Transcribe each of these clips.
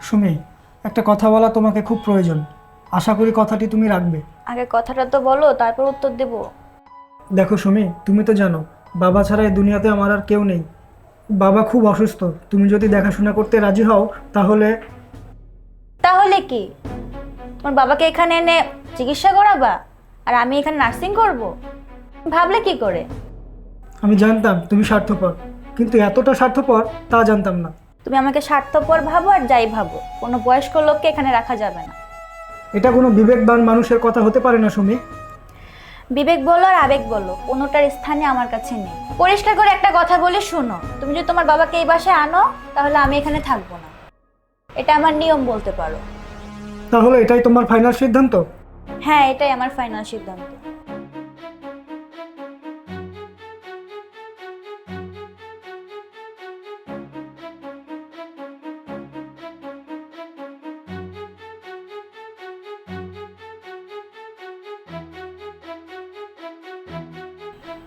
সুমি, একটা কথা বলা তোমাকে খুব প্রয়োজন। আশা করি কথাটি তুমি রাখবে। আগে কথাটা তো বলো, তারপর উত্তর দেব। দেখো সুমি, তুমি তো জানো বাবা ছাড়া এই দুনিয়াতে আমার আর কেউ নেই। বাবা খুব অসুস্থ। তুমি যদি দেখাশোনা করতে রাজি হও তাহলে। তাহলে কি তোমার বাবাকে এখানে এনে চিকিৎসা করাবা আর আমি এখানে নার্সিং করব? ভাবলে কি করে? আমি জানতাম তুমি স্বার্থপর, কিন্তু এতটা স্বার্থপর তা জানতাম না। তুমি আমাকে স্বার্থপর ভাবো আর যাই ভাবো, কোনো বয়স্ক লোককে এখানে রাখা যাবে না। এটা কোনো বিবেকবান মানুষের কথা হতে পারে না সুমি। বিবেক বলো আর আবেগ বলো, কোনোটার স্থানে আমার কাছে নেই। পরিষ্কার করে একটা কথা বলে শোনো, তুমি যদি তোমার বাবাকে এই বাসায় আনো তাহলে আমি এখানে থাকবো না। এটা আমার নিয়ম বলতে পারো। তাহলে এটাই তোমার ফাইনাল সিদ্ধান্ত? হ্যাঁ, এটাই আমার ফাইনাল সিদ্ধান্ত।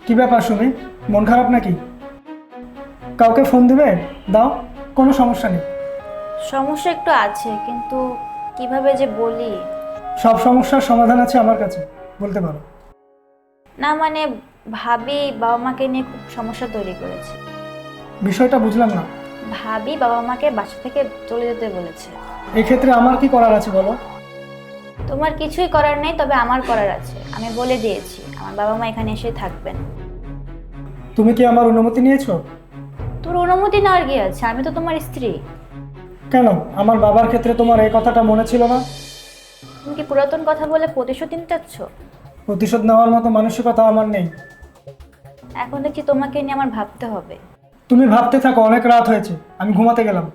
কি ব্যাপার সুমি, মন খারাপ নাকি? কাউকে ফোন দিবে? দাও, কোনো সমস্যা নেই। সমস্যা একটু আছে, কিন্তু কিভাবে যে বলি। সব সমস্যার সমাধান আছে আমার কাছে, বলতে পারো। না মানে, ভাবি বাবা মাকে নিয়ে খুব সমস্যা তৈরি করেছে। বিষয়টা বুঝলাম না। ভাবি বাবা মাকে বাসা থেকে চলে যেতে বলেছে। এই ক্ষেত্রে আমার কি করার আছে বলো? তোমার কিছুই করার নেই, তবে আমার করার আছে। আমি বলে দিয়েছি আমার বাবা মা এখানে এসে থাকবেন। তুমি কি আমার অনুমতি নিয়েছো? তোর অনুমতি নেওয়ার কি আছে? আমি তো তোমার স্ত্রী। কেন, আমার বাবার ক্ষেত্রে তোমার এই কথাটা মনে ছিল না? তুমি কি পুরাতন কথা বলে প্রতিশোধ নিতে চাচ্ছ? প্রতিশোধ নেওয়ার মতো মানসিকতা আমার নেই। এখন দেখছি তোমাকে নিয়ে আমার ভাবতে হবে। তুমি ভাবতে থাকো, অনেক রাত হয়েছে, আমি ঘুমাতে গেলাম।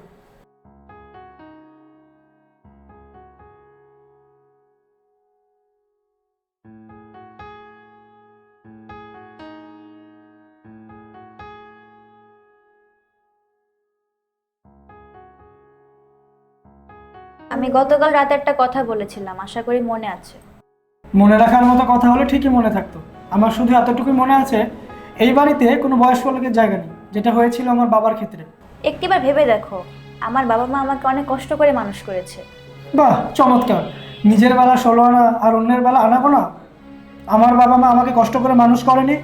আমি গতকাল রাতে একটা কথা বলেছিলাম, আশা করি মনে আছে। মনে রাখার মতো কথা হলে ঠিকই মনে থাকতো। আমার শুধু এতটুকুই মনে আছে, এই বাড়িতে কোনো বয়স্ক লোকের জায়গা নেই, যেটা হয়েছিল আমার বাবার ক্ষেত্রে। একটিবার ভেবে দেখো, আমার বাবা মা আমাকে অনেক কষ্ট করে মানুষ করেছে। বাহ, চমৎকার! নিজের বেলা 16 আনা আর অন্যের বেলা আনাগোনা। আমার বাবা মা আমাকে কষ্ট করে মানুষ করেনি।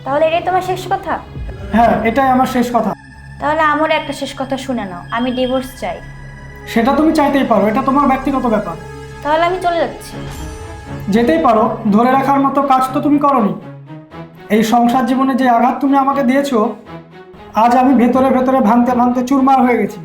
তাহলে এটাই তোমার শেষ কথা? হ্যাঁ, এটাই আমার শেষ কথা। তাহলে আমার একটা শেষ কথা শুনে নাও, আমি ডিভোর্স চাই। সেটা তুমি চাইতেই পারো, এটা তোমার ব্যক্তিগত ব্যাপার। তাহলে আমি চলে যাচ্ছি। যেতেই পারো, ধরে রাখার মতো কাজ তো তুমি করনি। এই সংসার জীবনে যে আঘাত তুমি আমাকে দিয়েছো, আজ আমি ভেতরে ভেতরে ভাঙতে ভাঙতে চুরমার হয়ে গেছি।